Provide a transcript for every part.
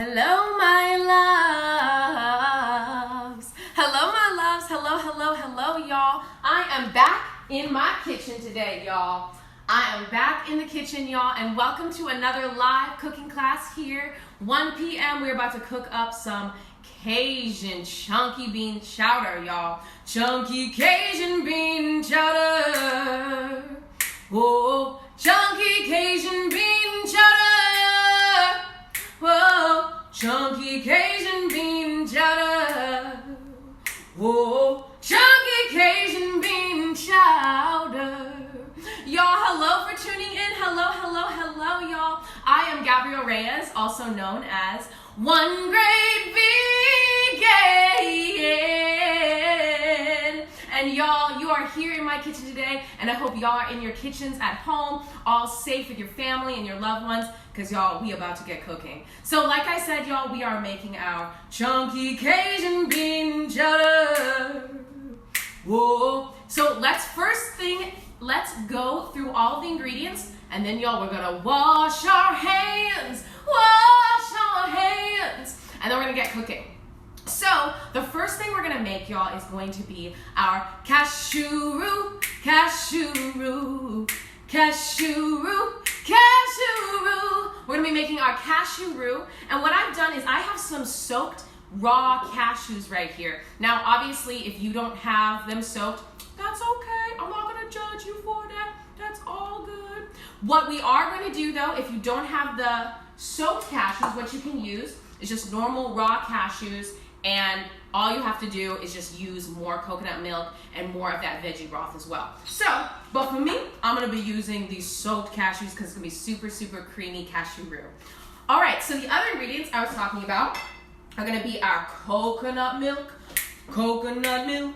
Hello, my loves. Hello, my loves. Hello, hello, hello, y'all. I am back in my kitchen today, y'all. I am back in the kitchen, y'all, and welcome to another live cooking class here. 1 p.m. We're about to cook up some Cajun chunky bean chowder, y'all. Chunky Cajun bean chowder. Whoa, chunky Cajun bean chowder. Whoa, chunky Cajun bean chowder. Whoa, chunky Cajun bean chowder. Y'all, hello for tuning in. Hello, hello, hello, y'all. I am Gabrielle Reyes, also known as One Great Vegan. And y'all, you are here in my kitchen today, and I hope y'all are in your kitchens at home, all safe with your family and your loved ones, because y'all, we about to get cooking. So like I said, y'all, we are making our chunky Cajun bean chowder. Whoa. So let's go through all of the ingredients, and then y'all, we're gonna wash our hands, and then we're gonna get cooking. So the first thing we're gonna make, y'all, is going to be our cashew roux. We're gonna be making our cashew roux, and what I've done is I have some soaked raw cashews right here. Now, obviously, if you don't have them soaked, that's okay. I'm not gonna judge you for that. That's all good. What we are gonna do, though, if you don't have the soaked cashews, what you can use is just normal raw cashews, and all you have to do is just use more coconut milk and more of that veggie broth as well. So, but for me, I'm gonna be using these soaked cashews because it's gonna be super, super creamy cashew roux. All right, so the other ingredients I was talking about are gonna be our coconut milk. Coconut milk.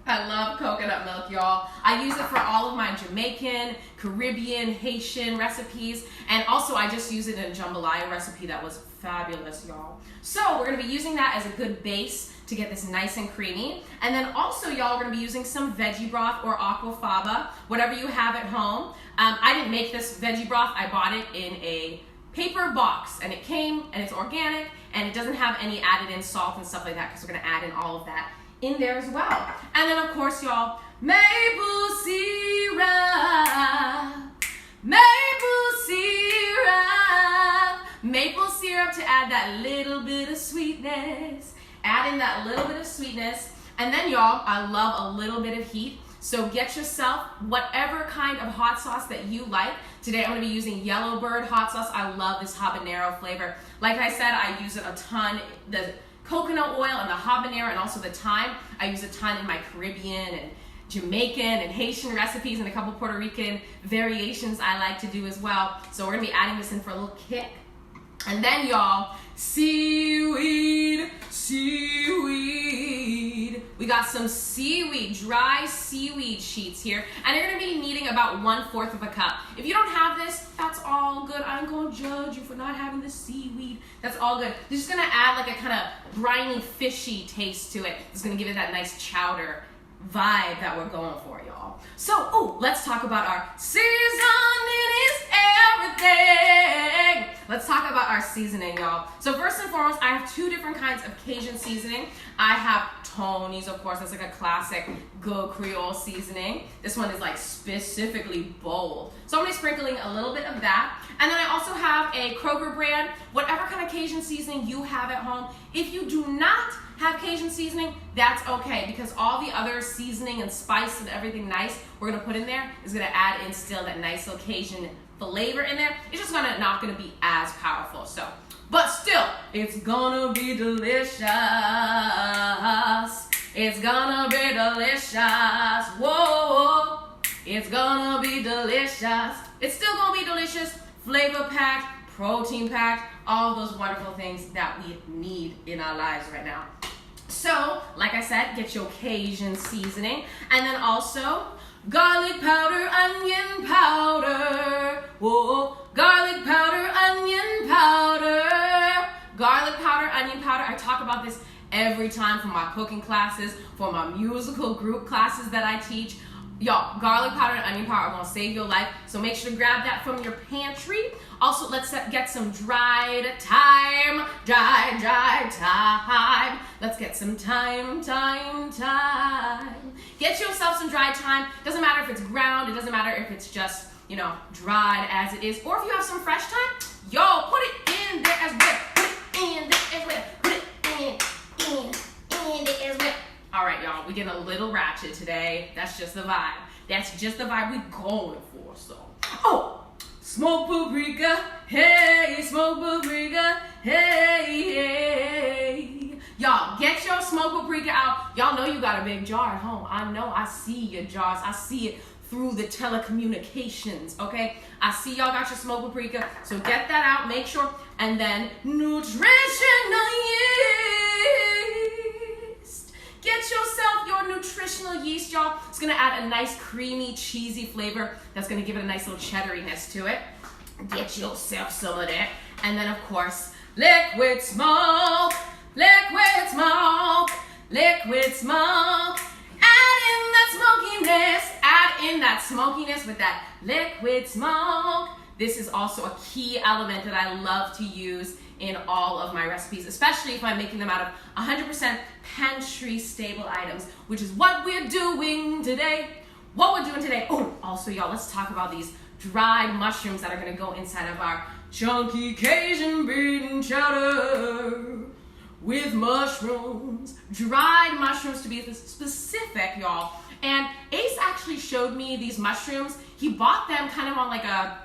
I love coconut milk, y'all. I use it for all of my Jamaican, Caribbean, Haitian recipes, and also I just use it in a jambalaya recipe that was fabulous, y'all. So we're gonna be using that as a good base to get this nice and creamy. And then also, y'all, we're gonna be using some veggie broth or aquafaba, whatever you have at home. I didn't make this veggie broth. I bought it in a paper box, and it came, and it's organic, and it doesn't have any added in salt and stuff like that, because we're gonna add in all of that in there as well. And then of course, y'all, maple syrup to add that little bit of sweetness. Add in that little bit of sweetness. And then, y'all, I love a little bit of heat. So get yourself whatever kind of hot sauce that you like. Today I'm gonna be using Yellowbird hot sauce. I love this habanero flavor. Like I said, I use it a ton. The coconut oil and the habanero and also the thyme, I use a ton in my Caribbean and Jamaican and Haitian recipes, and a couple Puerto Rican variations I like to do as well. So we're gonna be adding this in for a little kick. And then, y'all, seaweed. We got some seaweed, dry seaweed sheets here, and you're gonna be needing about 1/4 of a cup. If you don't have this, that's all good. I'm gonna judge you for not having the seaweed. That's all good. You're just gonna add like a kind of briny, fishy taste to it. It's gonna give it that nice chowder vibe that we're going for, y'all. So, let's talk about our seasoning is everything. Let's talk about our seasoning, y'all. So first and foremost, I have 2 different kinds of Cajun seasoning. I have Tony's, of course, that's like a classic good Creole seasoning. This one is like specifically bold. So I'm gonna be sprinkling a little bit of that. And then I also have a Kroger brand, whatever kind of Cajun seasoning you have at home. If you do not have Cajun seasoning, that's okay, because all the other seasoning and spice and everything nice we're gonna put in there is gonna add in still that nice little Cajun flavor in there. It's just not gonna be as powerful. So, but still, it's gonna be delicious. It's gonna be delicious. Whoa, it's gonna be delicious. It's still gonna be delicious, flavor packed, protein packed, all those wonderful things that we need in our lives right now. So, like I said, get your Cajun seasoning, and then also garlic powder, onion powder. Whoa, garlic powder, onion powder. Garlic powder, onion powder. I talk about this every time for my cooking classes, for my musical group classes that I teach. Y'all, garlic powder and onion powder are gonna save your life, so make sure to grab that from your pantry. Also, let's get some dried thyme. Dried thyme. Let's get some thyme. Get yourself some dried thyme. Doesn't matter if it's ground, it doesn't matter if it's just, you know, dried as it is, or if you have some fresh thyme, yo, put it in there as well. Put it in there as well. Put it in there as well. All right, y'all, we're getting a little ratchet today. That's just the vibe. That's just the vibe we're going for, so. Oh, smoke paprika, hey, smoke paprika, hey, hey. Y'all, get your smoke paprika out. Y'all know you got a big jar at home. I know, I see your jars. I see it through the telecommunications, okay? I see y'all got your smoked paprika, so get that out, make sure, and then nutritional yeast. Get yourself your nutritional yeast, y'all. It's gonna add a nice creamy, cheesy flavor that's gonna give it a nice little cheddariness to it. Get yourself some of that. And then, of course, liquid smoke, liquid smoke, liquid smoke. Add in that smokiness with that liquid smoke. This is also a key element that I love to use in all of my recipes, especially if I'm making them out of 100% pantry stable items, which is what we're doing today. Oh, also, y'all, let's talk about these dried mushrooms that are gonna go inside of our chunky Cajun bean chowder. With mushrooms, dried mushrooms to be specific, y'all. And Ace actually showed me these mushrooms. He bought them kind of on like a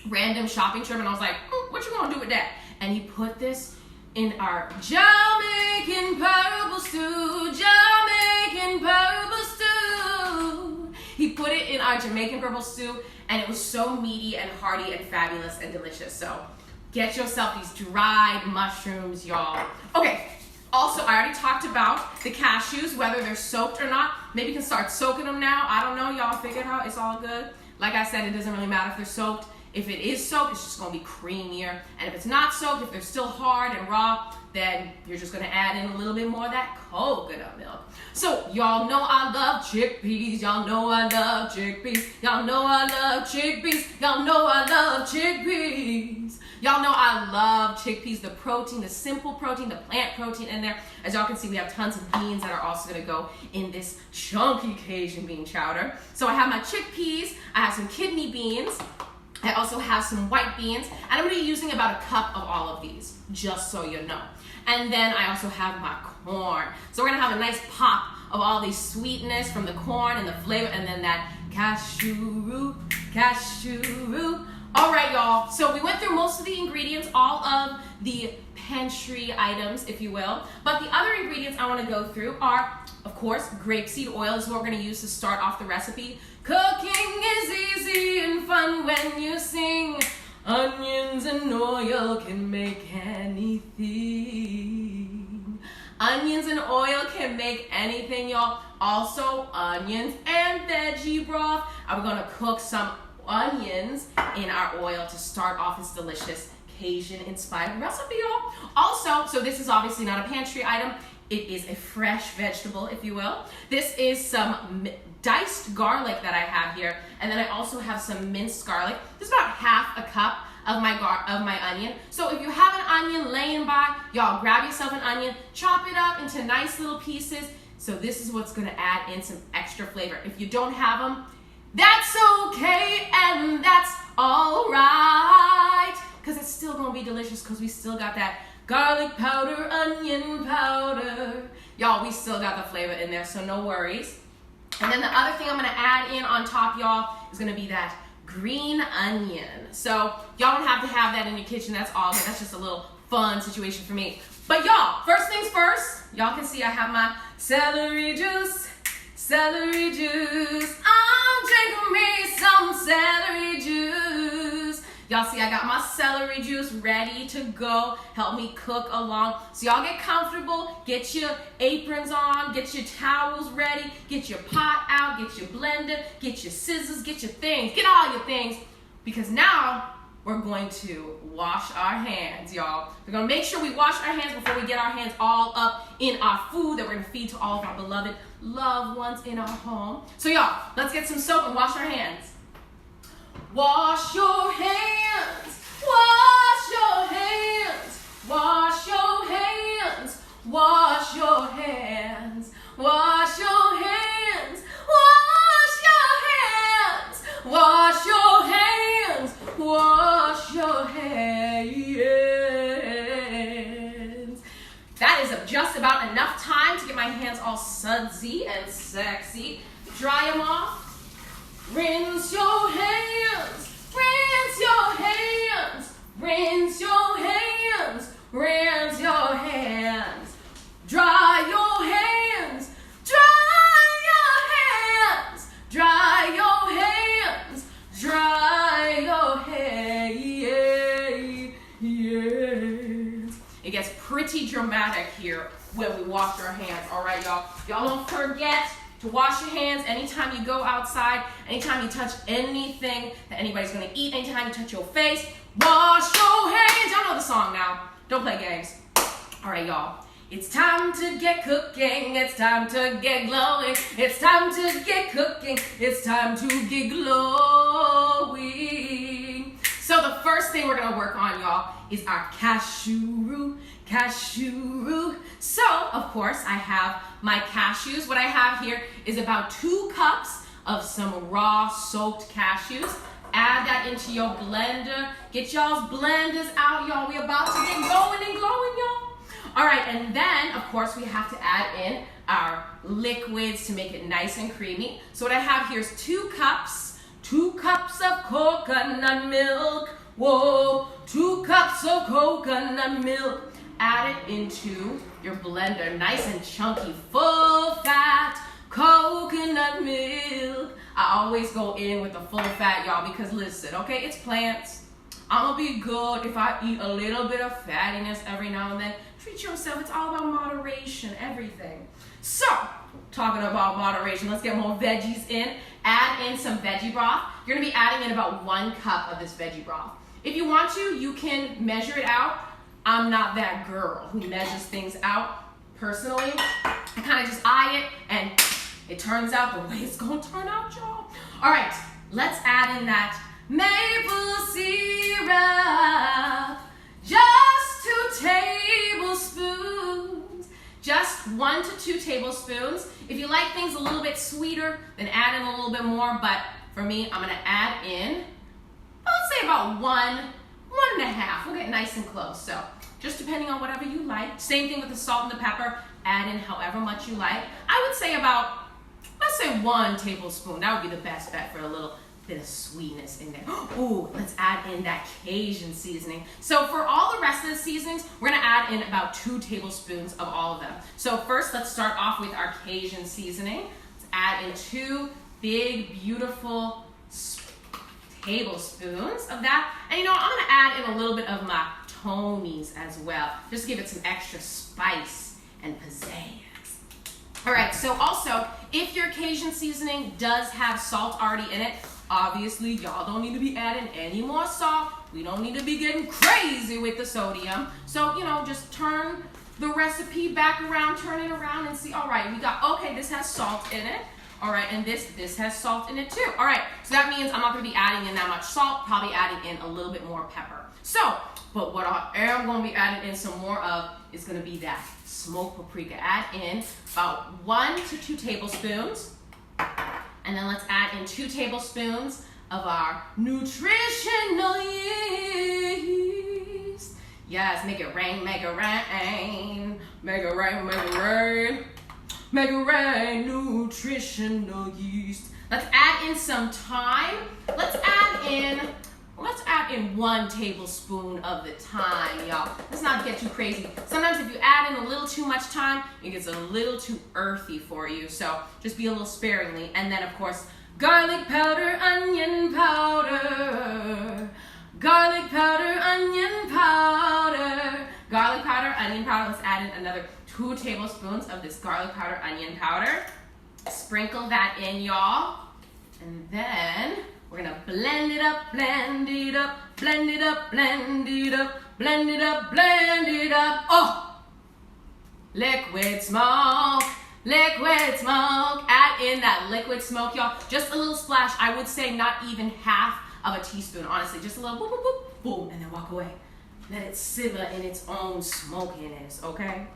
random shopping trip, and I was like, what you gonna do with that? And he put this in our Jamaican purple stew, Jamaican purple stew. He put it in our Jamaican purple stew, and it was so meaty and hearty and fabulous and delicious. So get yourself these dried mushrooms, y'all. Okay, also, I already talked about the cashews, whether they're soaked or not. Maybe you can start soaking them now. I don't know, y'all figure it out, it's all good. Like I said, it doesn't really matter if they're soaked. If it is soaked, it's just gonna be creamier. And if it's not soaked, if they're still hard and raw, then you're just gonna add in a little bit more of that coconut milk. So, y'all know I love chickpeas. Y'all know I love chickpeas. Y'all know I love chickpeas. Y'all know I love chickpeas. Y'all know I love chickpeas, the protein, the simple protein, the plant protein in there. As y'all can see, we have tons of beans that are also gonna go in this chunky Cajun bean chowder. So I have my chickpeas, I have some kidney beans, I also have some white beans, and I'm gonna be using about a cup of all of these, just so you know. And then I also have my corn. So we're gonna have a nice pop of all these sweetness from the corn and the flavor, and then that cashew root. All right, y'all, so we went through most of the ingredients, all of the pantry items, if you will. But the other ingredients I wanna go through are, of course, grapeseed oil is what we're gonna use to start off the recipe. Cooking is easy and fun when you sing. Onions and oil can make anything. Onions and oil can make anything, y'all. Also, onions and veggie broth. I'm gonna cook some onions in our oil to start off this delicious Cajun-inspired recipe, y'all. Also, so this is obviously not a pantry item. It is a fresh vegetable, if you will. This is some diced garlic that I have here, and then I also have some minced garlic. This is about half a cup of my onion. So if you have an onion laying by, y'all grab yourself an onion, chop it up into nice little pieces. So this is what's gonna add in some extra flavor. If you don't have them, that's okay, and that's all right, because it's still gonna be delicious because we still got that garlic powder, onion powder. Y'all, we still got the flavor in there, so no worries. And then the other thing I'm gonna add in on top, y'all, is gonna be that green onion. So y'all don't have to have that in your kitchen, that's all good. That's just a little fun situation for me. But y'all, first things first, y'all can see I have my celery juice. Celery juice, I'm drinking me some celery juice. Y'all see I got my celery juice ready to go. Help me cook along. So y'all get comfortable, get your aprons on, get your towels ready, get your pot out, get your blender, get your scissors, get your things, get all your things. Because now we're going to wash our hands, y'all. We're gonna make sure we wash our hands before we get our hands all up in our food that we're gonna feed to all of our beloved loved ones in our home. So y'all, let's get some soap and wash our hands. Wash your hands, wash your hands, wash your hands, wash your hands, wash your hands, wash your hands, wash your hands, wash your hands. That is just about enough time to get my hands all sudsy and sexy. Dry them off. Rinse your hands, rinse your hands, rinse your hands, rinse your hands. Dry your hands, dry your hands, dry your hands, dry your hands. It gets pretty dramatic here when we wash our hands. All right, y'all. Y'all don't forget to wash your hands anytime you go outside, anytime you touch anything that anybody's gonna eat, anytime you touch your face. Wash your hands. Y'all know the song now. Don't play games. All right, y'all. It's time to get cooking. It's time to get glowing. It's time to get cooking. It's time to get glowing. So the first thing we're gonna work on, y'all, is our cashew root. Cashew root. So, of course, I have my cashews. What I have here is about 2 cups of some raw soaked cashews. Add that into your blender. Get y'all's blenders out, y'all. We're about to get going and glowing, y'all. All right, and then, of course, we have to add in our liquids to make it nice and creamy. So what I have here is 2 cups of coconut milk. Whoa, 2 cups of coconut milk. Add it into your blender, nice and chunky, full fat coconut milk. I always go in with the full fat, y'all, because listen, okay, it's plants. I'm gonna be good if I eat a little bit of fattiness every now and then. Treat yourself, it's all about moderation, everything. So, talking about moderation, let's get more veggies in. Add in some veggie broth. You're gonna be adding in about 1 cup of this veggie broth. If you want to, you can measure it out. I'm not that girl who measures things out. Personally, I kind of just eye it and it turns out the way it's gonna turn out, y'all. All right, let's add in that maple syrup. Just 2 tablespoons. Just 1 to 2 tablespoons. If you like things a little bit sweeter, then add in a little bit more. But for me, I'm gonna add in, let's say about 1 and a half. We'll get nice and close. So just depending on whatever you like. Same thing with the salt and the pepper. Add in however much you like. I would say about, let's say 1 tablespoon. That would be the best bet for a little bit of sweetness in there. Ooh, let's add in that Cajun seasoning. So for all the rest of the seasonings, we're gonna add in about 2 tablespoons of all of them. So first, let's start off with our Cajun seasoning. Let's add in 2 big, beautiful tablespoons of that. And you know, I'm gonna add in a little bit of my Tony's as well, just to give it some extra spice and pizzazz. All right, so also, if your Cajun seasoning does have salt already in it, obviously y'all don't need to be adding any more salt. We don't need to be getting crazy with the sodium. So, you know, just turn the recipe back around, turn it around and see, all right, we got, okay, this has salt in it. All right, and this has salt in it too. All right, so that means I'm not gonna be adding in that much salt, probably adding in a little bit more pepper. So, but what I am gonna be adding in some more of is gonna be that smoked paprika. Add in about 1 to 2 tablespoons. And then let's add in 2 tablespoons of our nutritional yeast. Yes, make it rain, make it rain, make it rain, make it rain. Make it rain, nutritional yeast. Let's add in some thyme. Let's add in 1 tablespoon of the thyme, y'all. Let's not get too crazy. Sometimes if you add in a little too much thyme, it gets a little too earthy for you. So just be a little sparingly. And then of course, garlic powder, onion powder. Garlic powder, onion powder. Garlic powder, onion powder. Let's add in another 2 tablespoons of this garlic powder, onion powder. Sprinkle that in, y'all. And then we're gonna blend it up, blend it up, blend it up, blend it up, blend it up, blend it up. Oh! Liquid smoke, Liquid smoke. Add in that liquid smoke, y'all. Just a little splash. I would say not even half of a teaspoon, honestly. Just a little boop, boop, boop, boom, and then walk away. Let it simmer in its own smokiness, okay?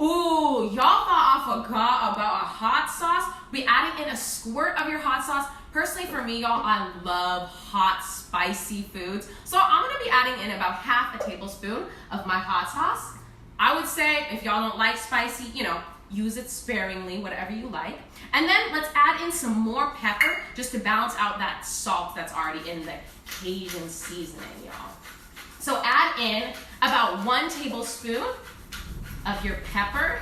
Ooh, y'all thought I forgot about a hot sauce. We adding in a squirt of your hot sauce. Personally, for me, y'all, I love hot, spicy foods. So I'm gonna be adding in about half a tablespoon of my hot sauce. I would say if y'all don't like spicy, you know, use it sparingly, whatever you like. And then let's add in some more pepper just to balance out that salt that's already in the Cajun seasoning, y'all. So add in about 1 tablespoon of your pepper,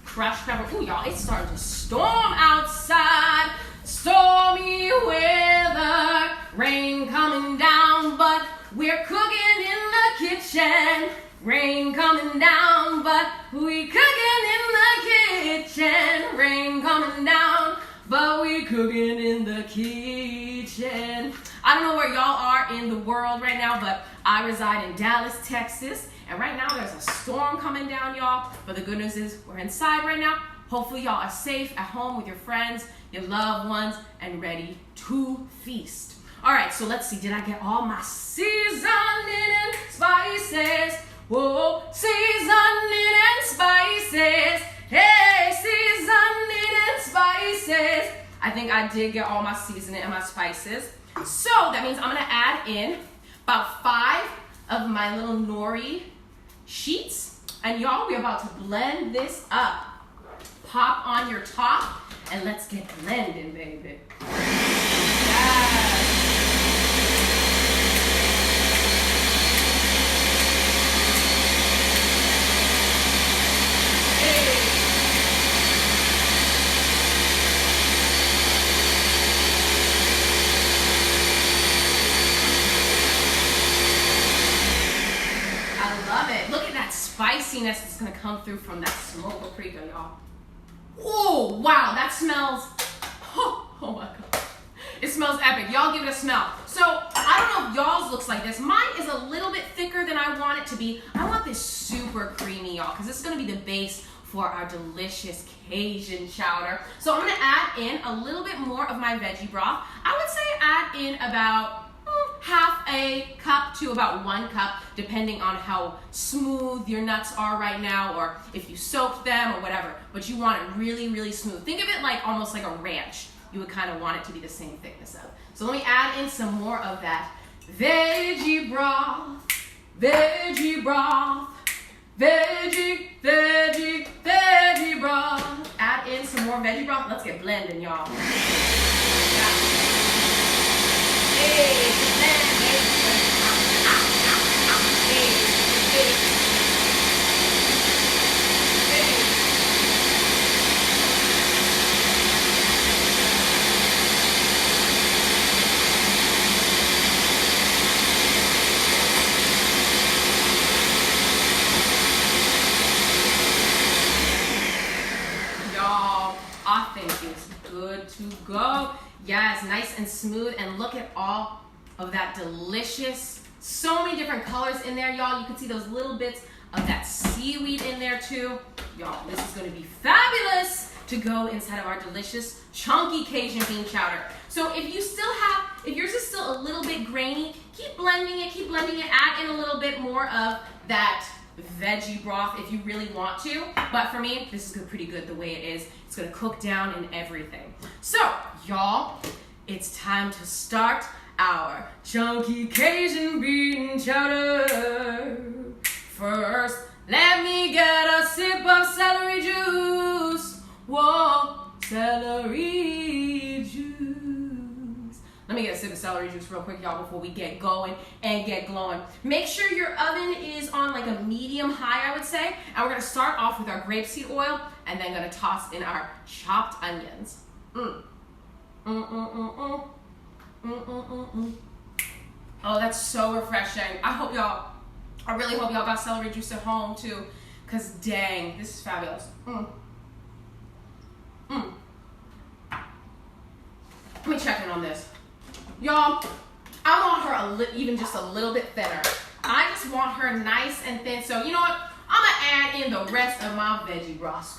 crushed pepper. Ooh, y'all, it's starting to storm outside. Stormy weather, rain coming down, but we're cooking in the kitchen. Rain coming down, but we cooking in the kitchen. Rain coming down, but we cooking in the kitchen. I don't know where y'all are in the world right now, but I reside in Dallas, Texas, and right now there's a storm coming down, y'all. But the good news is we're inside right now. Hopefully y'all are safe at home with your friends, your loved ones, and ready to feast. All right, so let's see. Did I get all my seasoning and spices? Whoa, seasoning and spices. Hey, seasoning and spices. I think I did get all my seasoning and my spices. So that means I'm gonna add in about 5 of my little nori sheets. And y'all, we're about to blend this up. Pop on your top and let's get blending, baby. Yes. Spiciness that's gonna come through from that smoked paprika, y'all. Oh, wow, that smells, oh my God. It smells epic. Y'all give it a smell. So, I don't know if y'all's looks like this. Mine is a little bit thicker than I want it to be. I want this super creamy, y'all, because this is gonna be the base for our delicious Cajun chowder. So I'm gonna add in a little bit more of my veggie broth. I would say add in about half a cup to about 1 cup, depending on how smooth your nuts are right now, or if you soaked them or whatever, but you want it really, really smooth. Think of it like almost like a ranch. You would kind of want it to be the same thickness of. So let me add in some more of that veggie broth, veggie broth, veggie broth. Add in some more veggie broth. Let's get blending, y'all. Yeah. Hey, blend, baby. Y'all, I think it's good to go. Yes, nice and smooth, and look at all of that delicious, so many different colors in there, y'all. You can see those little bits of that seaweed in there too. Y'all, this is gonna be fabulous to go inside of our delicious, chunky Cajun bean chowder. So if yours is still a little bit grainy, keep blending it, add in a little bit more of that veggie broth if you really want to. But for me, this is pretty good the way it is. It's gonna cook down in everything. So, y'all, it's time to start our chunky Cajun bean chowder. First, let me get a sip of celery juice. Whoa, celery juice. Let me get a sip of celery juice real quick, y'all, before we get going and get glowing. Make sure your oven is on like a medium high, I would say. And we're gonna start off with our grapeseed oil and then gonna toss in our chopped onions. Oh, that's so refreshing. I really hope y'all got celery juice at home too, because dang, this is fabulous. Let me check in on this. Y'all, I want her even just a little bit thinner. I just want her nice and thin. So you know what? I'm gonna add in the rest of my veggie broth.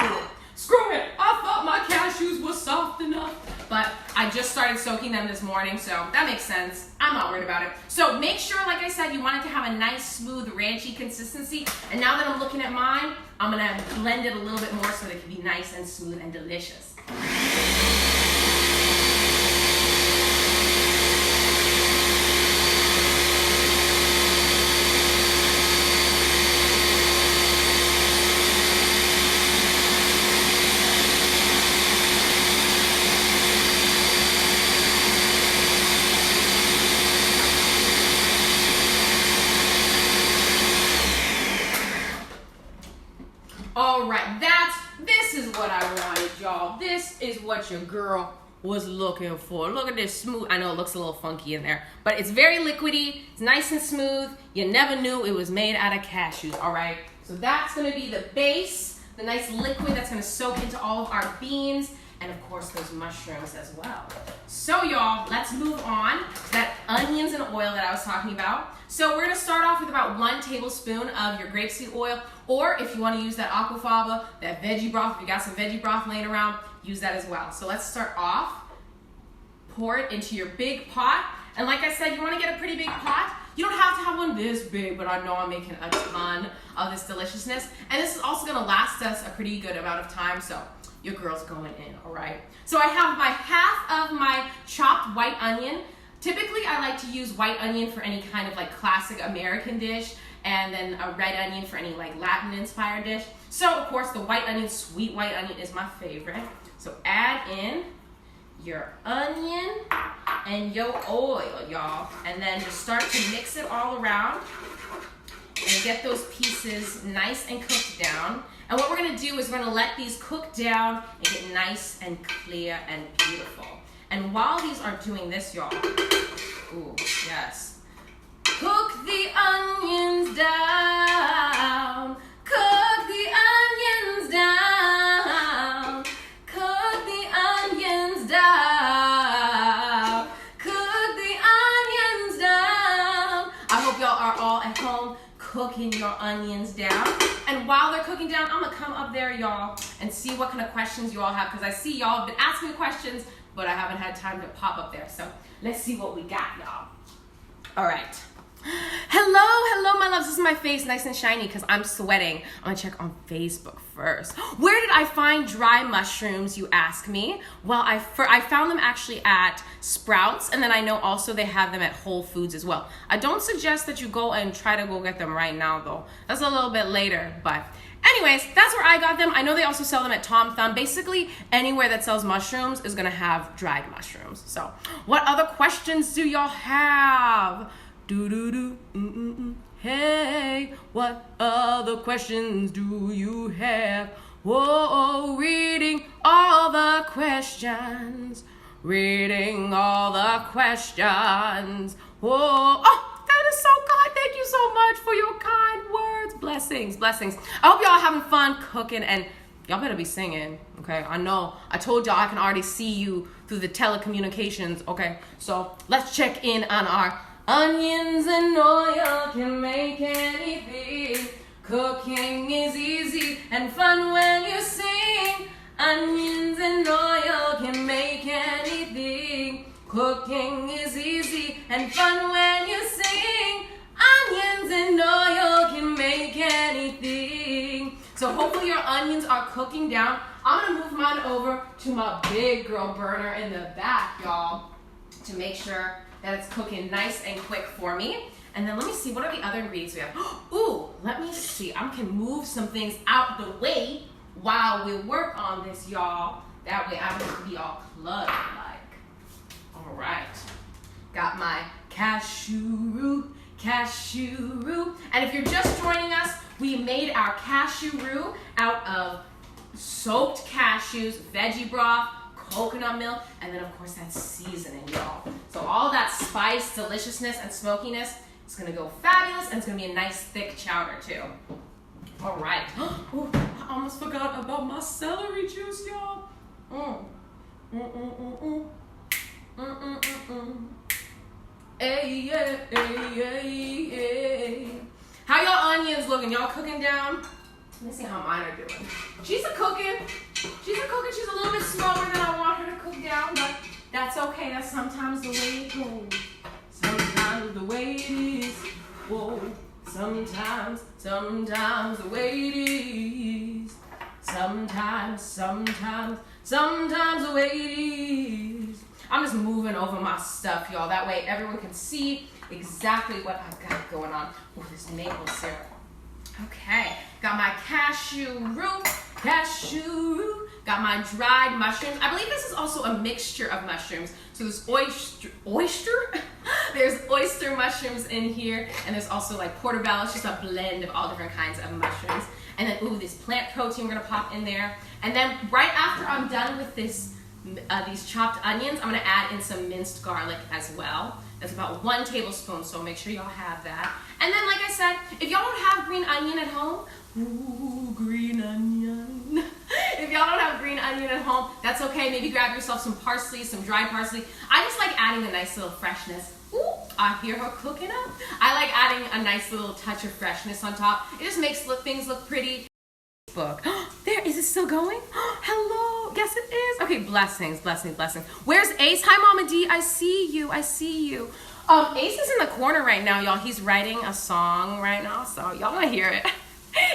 Screw it, I thought my cashews were soft enough. But I just started soaking them this morning, so that makes sense. I'm not worried about it. So make sure, like I said, you want it to have a nice, smooth, ranchy consistency. And now that I'm looking at mine, I'm gonna blend it a little bit more so that it can be nice and smooth and delicious. Alright, this is what I wanted, y'all. This is what your girl was looking for. Look at this smooth, I know it looks a little funky in there, but it's very liquidy, it's nice and smooth. You never knew it was made out of cashews, alright? So that's gonna be the base, the nice liquid that's gonna soak into all of our beans, and of course those mushrooms as well. So y'all, let's move on to that onions and oil that I was talking about. So we're gonna start off with about 1 tablespoon of your grapeseed oil, or if you wanna use that aquafaba, that veggie broth, if you got some veggie broth laying around, use that as well. So let's start off, pour it into your big pot. And like I said, you wanna get a pretty big pot. You don't have to have one this big, but I know I'm making a ton of this deliciousness. And this is also gonna last us a pretty good amount of time, so your girl's going in, all right? So I have my half of my chopped white onion. Typically, I like to use white onion for any kind of like classic American dish, and then a red onion for any like Latin inspired dish. So of course the white onion, sweet white onion is my favorite. So add in your onion and your oil, y'all. And then just start to mix it all around and get those pieces nice and cooked down. And what we're gonna do is we're gonna let these cook down and get nice and clear and beautiful. And while these are doing this, y'all, ooh, yes. Cook the onions down. Cook the onions down. Cook the onions down. Cook the onions down. I hope y'all are all at home cooking your onions down. And while they're cooking down, I'm gonna come up there, y'all, and see what kind of questions you all have, because I see y'all have been asking questions, but I haven't had time to pop up there. So let's see what we got, y'all. All right. Hello, my loves. This is my face, nice and shiny, because I'm sweating. I'm gonna check on Facebook first. Where did I find dry mushrooms, you ask me? Well, I found them actually at Sprouts, and then I know also they have them at Whole Foods as well. I don't suggest that you go and try to go get them right now, though. That's a little bit later, but anyways, that's where I got them. I know they also sell them at Tom Thumb. Basically, anywhere that sells mushrooms is gonna have dried mushrooms. So, what other questions do y'all have? Hey, what other questions do you have? Whoa, reading all the questions. Reading all the questions. Whoa, oh, that is so kind. Thank you so much for your kind words. Blessings, blessings. I hope y'all are having fun cooking, and y'all better be singing, okay? I know, I told y'all I can already see you through the telecommunications, okay? So let's check in on our onions and oil can make anything. Cooking is easy and fun when you sing. Onions and oil can make anything. Cooking is easy and fun when you sing. Onions and oil can make anything. So hopefully your onions are cooking down. I'm gonna move mine over to my big girl burner in the back, y'all, to make sure that it's cooking nice and quick for me. And then let me see, what are the other ingredients we have? Ooh, let me see. I can move some things out the way while we work on this, y'all. That way I don't have to be all cluttered like. All right. Got my cashew roux. And if you're just joining us, we made our cashew roux out of soaked cashews, veggie broth, coconut milk, and then of course that seasoning, y'all. So all that spice, deliciousness, and smokiness is gonna go fabulous, and it's gonna be a nice thick chowder too. All right. Ooh, I almost forgot about my celery juice, y'all. Hey. How y'all onions looking? Y'all cooking down? Let me see how mine are doing. She's a cooking. She's cooking. She's a little bit slower than I want her to cook down, but that's okay. That's sometimes the way it goes. Sometimes the way it is. Whoa. Sometimes the way it is. Sometimes the way it is. I'm just moving over my stuff, y'all. That way everyone can see exactly what I've got going on. Oh, this maple syrup. Okay, got my cashew root. Got my dried mushrooms. I believe this is also a mixture of mushrooms. So there's oyster? There's oyster mushrooms in here, and there's also like portobello. It's just a blend of all different kinds of mushrooms. And then, ooh, this plant protein we're gonna pop in there. And then right after I'm done with this, these chopped onions, I'm gonna add in some minced garlic as well. That's about 1 tablespoon, so make sure y'all have that. And then, like I said, if y'all don't have green onion at home, ooh, green onion. If y'all don't have green onion at home, that's okay. Maybe grab yourself some parsley, some dried parsley. I just like adding a nice little freshness. Ooh, I hear her cooking up. I like adding a nice little touch of freshness on top. It just makes things look pretty. There, is it still going? Hello, yes it is. Okay, blessings. Where's Ace? Hi, Mama D, I see you. Ace is in the corner right now, y'all. He's writing a song right now, so y'all gonna hear it.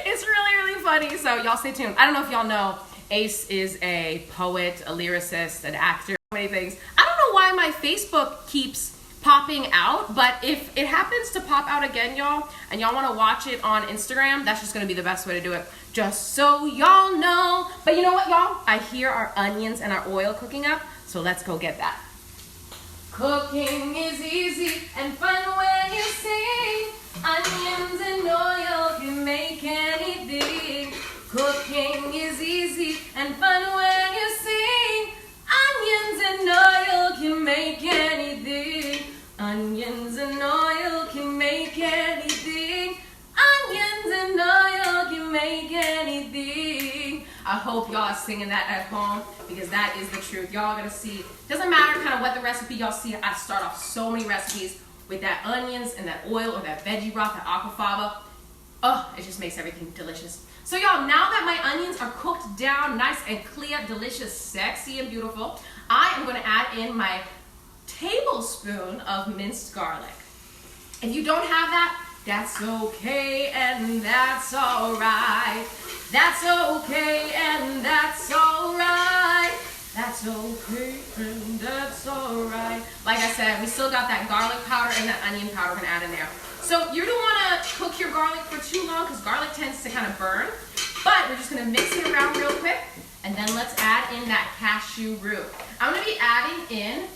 It's really funny, so y'all stay tuned. I don't know if y'all know, Ace is a poet, a lyricist, an actor, so many things. I don't know why my Facebook keeps popping out, but if it happens to pop out again, y'all, and y'all want to watch it on Instagram, that's just going to be the best way to do it, just so y'all know. But you know what, y'all? I hear our onions and our oil cooking up, so let's go get that. Cooking is easy and fun when you sing. Onions and oil can make anything. Cooking is easy and fun when you sing. Onions and oil can make anything. Onions and oil can make anything. Onions and oil can make anything. I hope y'all are singing that at home, because that is the truth. Y'all gonna see, doesn't matter kind of what the recipe y'all see, I start off so many recipes with that onions and that oil or that veggie broth, that aquafaba. Oh, it just makes everything delicious. So y'all, now that my onions are cooked down, nice and clear, delicious, sexy, and beautiful, I am gonna add in my tablespoon of minced garlic. If you don't have that, that's okay and that's alright. That's okay and that's alright. That's okay and that's alright. Like I said, we still got that garlic powder and that onion powder we're gonna add in there. So you don't wanna cook your garlic for too long, because garlic tends to kind of burn. But we're just gonna mix it around real quick, and then let's add in that cashew root. I'm gonna be adding in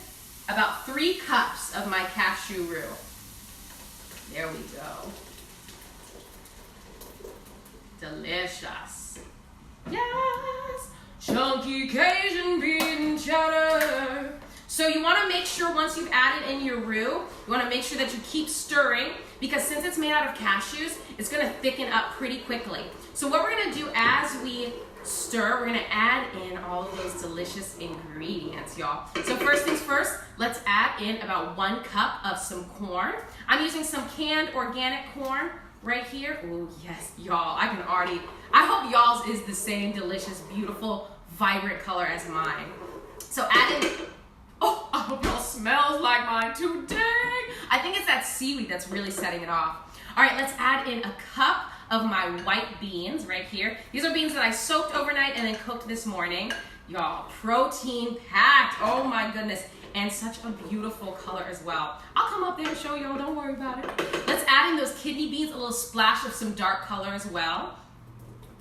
about 3 cups of my cashew root. There we go. Delicious. Yes. Chunky Cajun bean chowder. So you want to make sure once you've added in your roux, you want to make sure that you keep stirring, because since it's made out of cashews, it's going to thicken up pretty quickly. So what we're going to do as we stir, we're going to add in all of those delicious ingredients, y'all. So first things first, let's add in about 1 cup of some corn. I'm using some canned organic corn right here. Oh yes, y'all, I hope y'all's is the same delicious, beautiful, vibrant color as mine. So add in, oh, I hope y'all smells like mine too, dang. I think it's that seaweed that's really setting it off. All right, let's add in a cup of my white beans right here. These are beans that I soaked overnight and then cooked this morning. Y'all, protein packed, oh my goodness. And such a beautiful color as well. I'll come up there and show y'all, don't worry about it. Let's add in those kidney beans, a little splash of some dark color as well.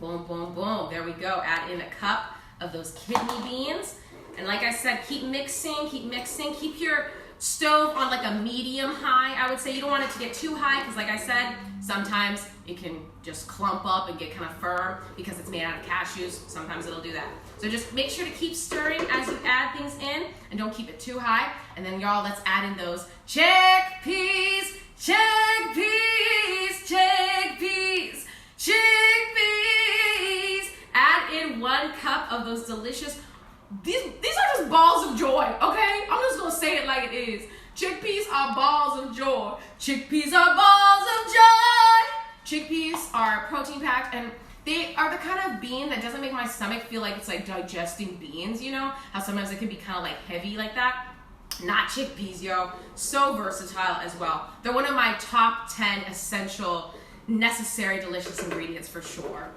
Boom, boom, boom, there we go. Add in a cup of those kidney beans. And like I said, keep mixing, keep your stove on like a medium high. I would say you don't want it to get too high, because like I said, sometimes it can just clump up and get kind of firm because it's made out of cashews. Sometimes it'll do that. So just make sure to keep stirring as you add things in, and don't keep it too high. And then y'all, let's add in those chickpeas. Add in 1 cup of those delicious, these are just balls of joy, okay? I'm just gonna say it like it is. Chickpeas are balls of joy. Chickpeas are balls of joy. Chickpeas are protein packed, and They are the kind of bean that doesn't make my stomach feel like it's like digesting beans, you know? How sometimes it can be kind of like heavy like that. Not chickpeas, yo. So versatile as well. They're one of my top 10 essential, necessary, delicious ingredients for sure.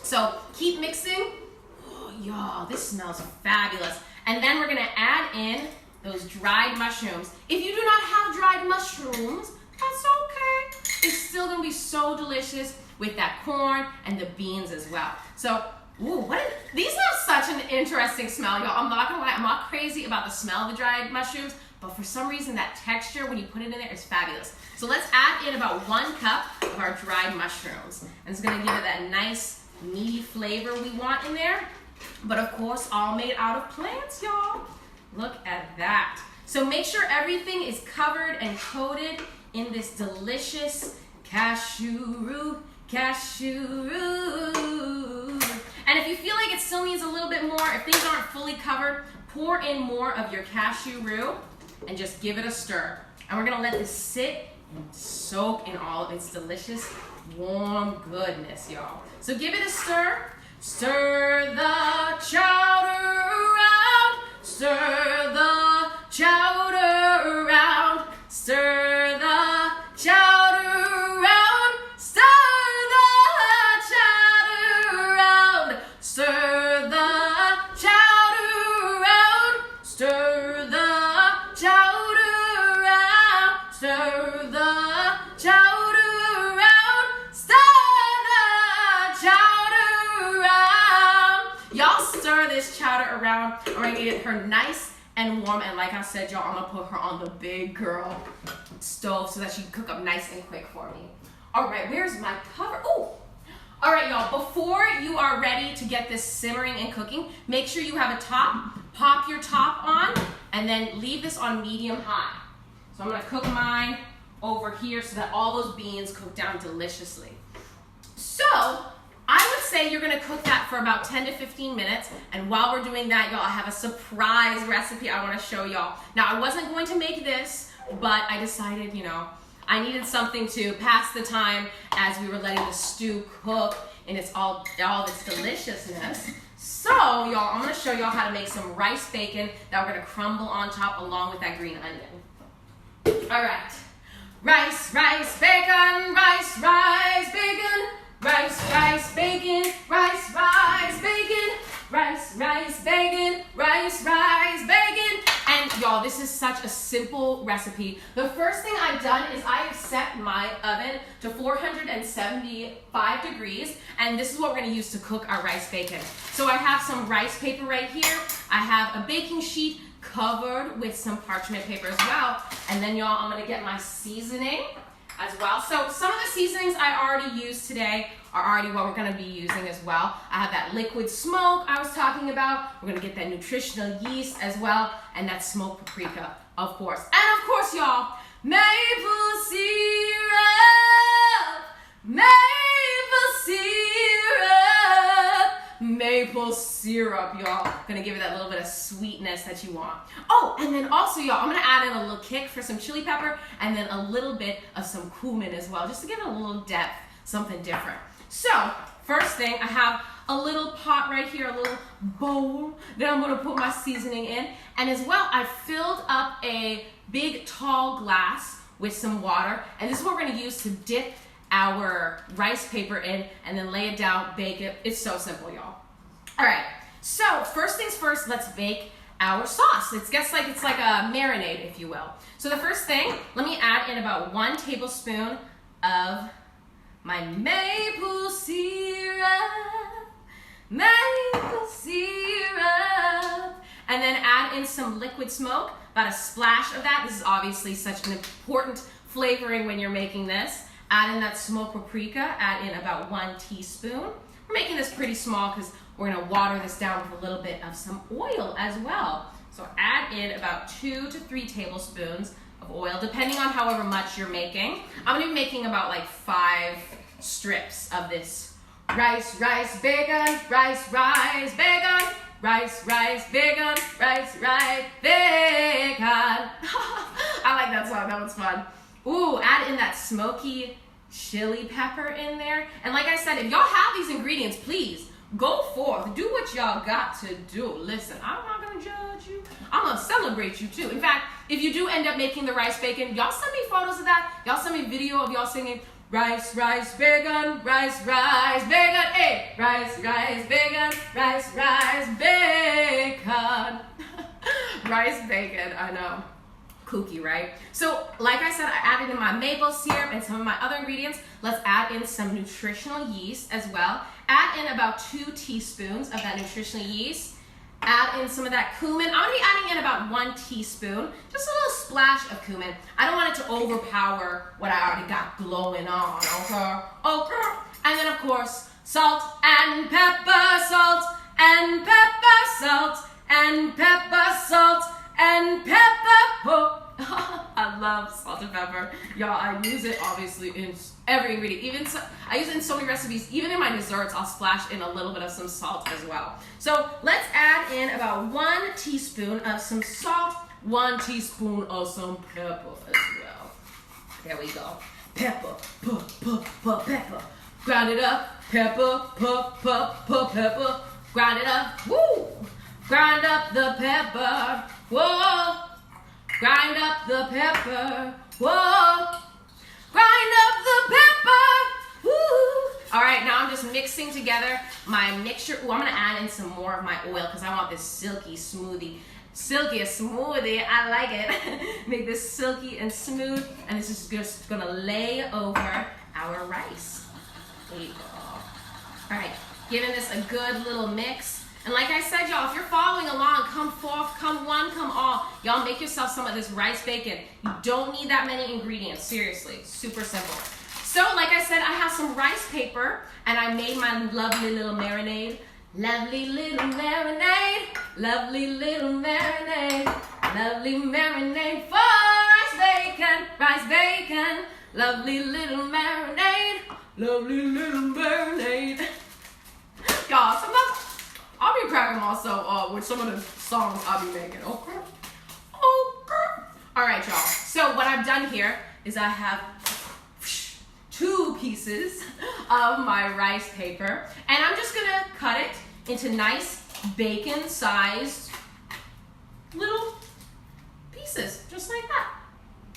So keep mixing. Oh, y'all, this smells fabulous. And then we're gonna add in those dried mushrooms. If you do not have dried mushrooms, that's okay. It's still gonna be so delicious with that corn and the beans as well. So, ooh, these have such an interesting smell, y'all. I'm not gonna lie, I'm not crazy about the smell of the dried mushrooms, but for some reason that texture when you put it in there is fabulous. So let's add in about 1 cup of our dried mushrooms. And it's gonna give it that nice, meaty flavor we want in there. But of course, all made out of plants, y'all. Look at that. So make sure everything is covered and coated in this delicious cashew root. And if you feel like it still needs a little bit more, if things aren't fully covered, pour in more of your cashew root and just give it a stir. And we're gonna let this sit and soak in all of its delicious, warm goodness, y'all. So give it a stir. Stir the chowder around. Stir the chowder around. Stir the chowder around. Stir the chowder around. Stir the chowder around. Stir the chowder around. Stir the chowder around. Stir the chowder around. Y'all stir this chowder around. I'm gonna get her nice and warm, and like I said, y'all, I'm gonna put her on the big girl stove so that she can cook up nice and quick for me. All right, where's my cover? Oh, all right, y'all, before you are ready to get this simmering and cooking, make sure you have a top. Pop your top on, and then leave this on medium high. So I'm gonna cook mine over here so that all those beans cook down deliciously. So, I would say you're gonna cook that for about 10 to 15 minutes. And while we're doing that, y'all, I have a surprise recipe I wanna show y'all. Now, I wasn't going to make this, but I decided, you know, I needed something to pass the time as we were letting the stew cook in all of its deliciousness. So, y'all, I'm gonna show y'all how to make some rice bacon that we're gonna crumble on top along with that green onion. All right. Rice, rice, bacon, rice, rice, bacon. Rice, rice, bacon, rice, rice, bacon, rice, rice, bacon, rice, rice, bacon. And y'all, this is such a simple recipe. The first thing I've done is I have set my oven to 475 degrees, and this is what we're gonna use to cook our rice bacon. So I have some rice paper right here. I have a baking sheet covered with some parchment paper as well. And then y'all, I'm gonna get my seasoning as well. So some of the seasonings I already used today are already what we're gonna be using as well. I have that liquid smoke I was talking about. We're gonna get that nutritional yeast as well, and that smoked paprika, of course. And of course, y'all, maple syrup, maple syrup, maple syrup, y'all. Gonna give it that little bit of sweetness that you want. Oh, and then also, y'all, I'm gonna add in a little kick for some chili pepper and then a little bit of some cumin as well, just to give it a little depth, something different. So, first thing, I have a little pot right here, a little bowl that I'm gonna put my seasoning in. And as well, I filled up a big tall glass with some water. And this is what we're gonna use to dip our rice paper in and then lay it down, bake it. It's so simple, y'all. All right, so first things first, let's bake our sauce. It's like a marinade, if you will. So the first thing, let me add in about 1 tablespoon of my maple syrup, maple syrup, and then add in some liquid smoke, about a splash of that. This is obviously such an important flavoring when you're making this. Add in that smoked paprika, add in about 1 teaspoon. We're making this pretty small because we're gonna water this down with a little bit of some oil as well. So add in about 2 to 3 tablespoons of oil, depending on however much you're making. I'm gonna be making about like 5 strips of this rice, rice, bacon, rice, rice, bacon, rice, rice, bacon, rice, rice, bacon. I like that song, that one's fun. Ooh, add in that smoky chili pepper in there. And like I said, if y'all have these ingredients, please go forth. Do what y'all got to do. Listen, I'm not going to judge you. I'm going to celebrate you too. In fact, if you do end up making the rice bacon, y'all send me photos of that. Y'all send me video of y'all singing, rice, rice, bacon, rice, rice, bacon, hey, rice, rice, bacon, rice, rice, bacon. Rice, bacon, I know. Kooky, right? So, like I said, I added in my maple syrup and some of my other ingredients. Let's add in some nutritional yeast as well. Add in about 2 teaspoons of that nutritional yeast. Add in some of that cumin. I'm gonna be adding in about 1 teaspoon, just a little splash of cumin. I don't want it to overpower what I already got glowing on, okay? Okay. And then, of course, salt and pepper, salt and pepper, salt and pepper, salt and pepper. Oh. I love salt and pepper. Y'all, I use it obviously in every ingredient. I use it in so many recipes. Even in my desserts, I'll splash in a little bit of some salt as well. So let's add in about 1 teaspoon of some salt, 1 teaspoon of some pepper as well. There we go. Pepper, pepper. Grind it up. Pepper, pepper. Grind it up. Woo! Grind up the pepper. Whoa! Grind up the pepper. Whoa! Grind up the pepper. Woo! All right, now I'm just mixing together my mixture. Ooh, I'm gonna add in some more of my oil because I want this silky smoothie. Silky smoothie, I like it. Make this silky and smooth, and this is just gonna lay over our rice. There you go. All right, giving this a good little mix. And like I said, y'all, if you're following along, come forth, come one, come all. Y'all make yourself some of this rice bacon. You don't need that many ingredients, seriously, super simple. So like I said, I have some rice paper and I made my lovely little marinade. Lovely little marinade, lovely little marinade, lovely marinade for rice bacon, lovely little marinade, lovely little marinade. Y'all, sometimes I'll be cracking myself with some of the songs I'll be making, okay? Okay. All right, y'all. So what I've done here is I have 2 pieces of my rice paper, and I'm just gonna cut it into nice bacon-sized little pieces, just like that.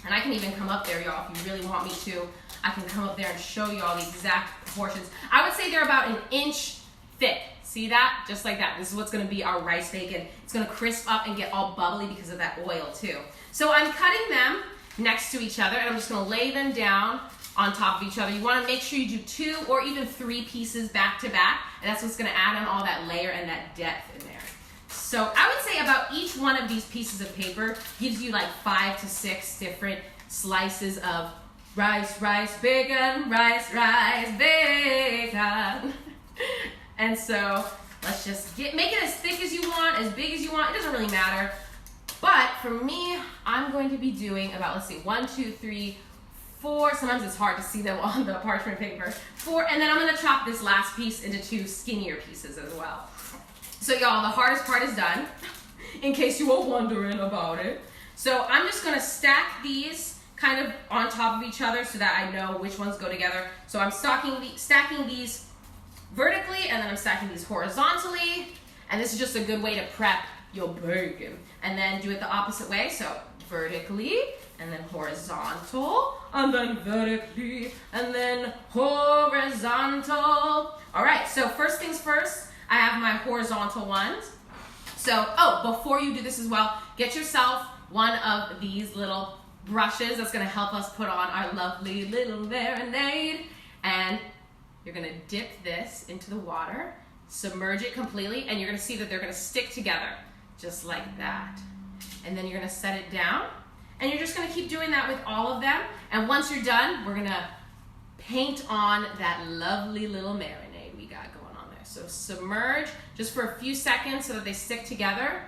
And I can even come up there, y'all, if you really want me to. I can come up there and show you all the exact proportions. I would say they're about 1 inch thick. See that? Just like that. This is what's going to be our rice bacon. It's going to crisp up and get all bubbly because of that oil too. So I'm cutting them next to each other and I'm just going to lay them down on top of each other. You want to make sure you do 2 or even 3 pieces back to back, and that's what's going to add on all that layer and that depth in there. So I would say about each one of these pieces of paper gives you like 5 to 6 different slices of rice, rice, bacon, rice, rice, bacon. And so let's just make it as thick as you want, as big as you want. It doesn't really matter. But for me, I'm going to be doing about, let's see, 1, 2, 3, 4. Sometimes it's hard to see them on the parchment paper. 4, and then I'm going to chop this last piece into 2 skinnier pieces as well. So y'all, the hardest part is done, in case you were wondering about it. So I'm just going to stack these kind of on top of each other so that I know which ones go together. So I'm stacking these vertically, and then I'm stacking these horizontally, and this is just a good way to prep your bacon. And then do it the opposite way, so vertically, and then horizontal, and then vertically, and then horizontal. All right, so first things first, I have my horizontal ones. So, before you do this as well, get yourself one of these little brushes that's gonna help us put on our lovely little marinade, and you're gonna dip this into the water, submerge it completely, and you're gonna see that they're gonna stick together, just like that. And then you're gonna set it down, and you're just gonna keep doing that with all of them. And once you're done, we're gonna paint on that lovely little marinade we got going on there. So submerge just for a few seconds so that they stick together,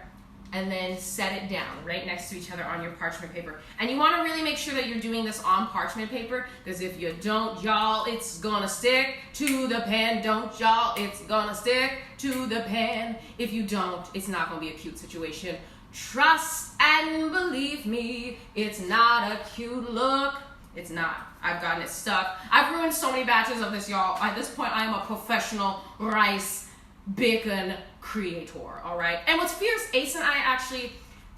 and then set it down right next to each other on your parchment paper. And you wanna really make sure that you're doing this on parchment paper, because if you don't, y'all, it's gonna stick to the pan. Don't, y'all, it's gonna stick to the pan. If you don't, it's not gonna be a cute situation. Trust and believe me, it's not a cute look It's not. I've gotten it stuck. I've ruined so many batches of this, y'all. At this point, I am a professional rice bacon creator, all right? And what's fierce, Ace and I actually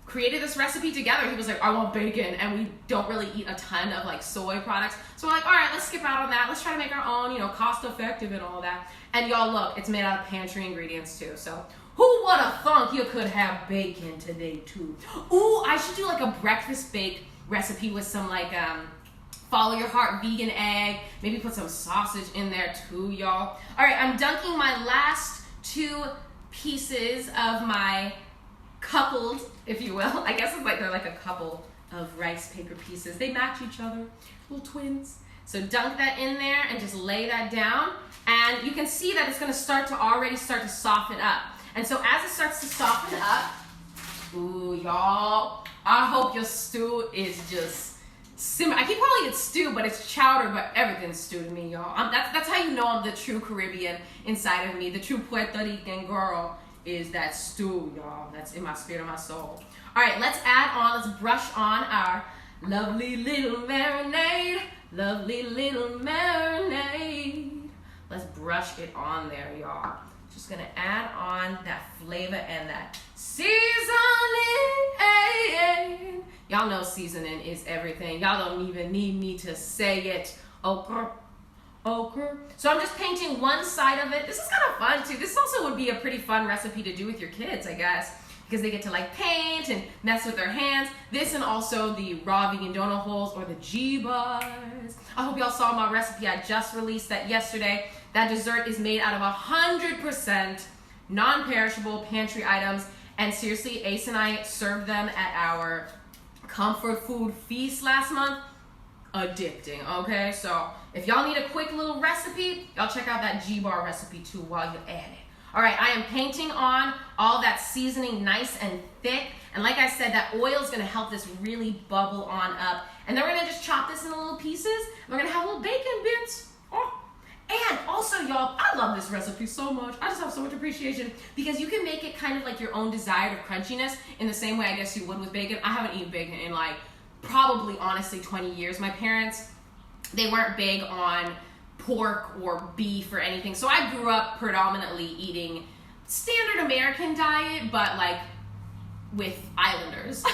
created this recipe together. He was like, I want bacon, and we don't really eat a ton of like soy products. So we're like, all right, let's skip out on that. Let's try to make our own, you know, cost effective and all that. And y'all, look, it's made out of pantry ingredients too. So who would have thunk you could have bacon today too? Ooh, I should do like a breakfast bake recipe with some like follow your heart vegan egg. Maybe put some sausage in there too, y'all. All right, I'm dunking my last 2 pieces of my coupled, if you will. I guess it's like they're like a couple of rice paper pieces. They match each other, little twins. So dunk that in there and just lay that down. And you can see that it's gonna already start to soften up. And so as it starts to soften up, ooh, y'all, I hope your stew is just simmer. I keep calling it stew, but it's chowder, but everything's stew to me, y'all. That's how you know I'm the true Caribbean inside of me. The true Puerto Rican girl is that stew, y'all. That's in my spirit and my soul. All right, let's brush on our lovely little marinade. Lovely little marinade. Let's brush it on there, y'all. Just gonna add on that flavor and that seasoning. Y'all know seasoning is everything. Y'all don't even need me to say it. Okra. So I'm just painting one side of it. This is kind of fun too. This also would be a pretty fun recipe to do with your kids, I guess, because they get to like paint and mess with their hands. This and also the raw vegan donut holes or the G-bars. I hope y'all saw my recipe. I just released that yesterday. That dessert is made out of 100% non-perishable pantry items. And seriously, Ace and I served them at our comfort food feast last month. Addicting, okay? So if y'all need a quick little recipe, y'all check out that G-bar recipe too while you're at it. All right, I am painting on all that seasoning nice and thick. And like I said, that oil is gonna help this really bubble on up. And then we're gonna just chop this into little pieces. We're gonna have little bacon bits. Oh. And also, y'all, I love this recipe so much. I just have so much appreciation because you can make it kind of like your own desired crunchiness in the same way I guess you would with bacon. I haven't eaten bacon in like probably honestly 20 years. My parents, they weren't big on pork or beef or anything. So I grew up predominantly eating standard American diet, but like with islanders.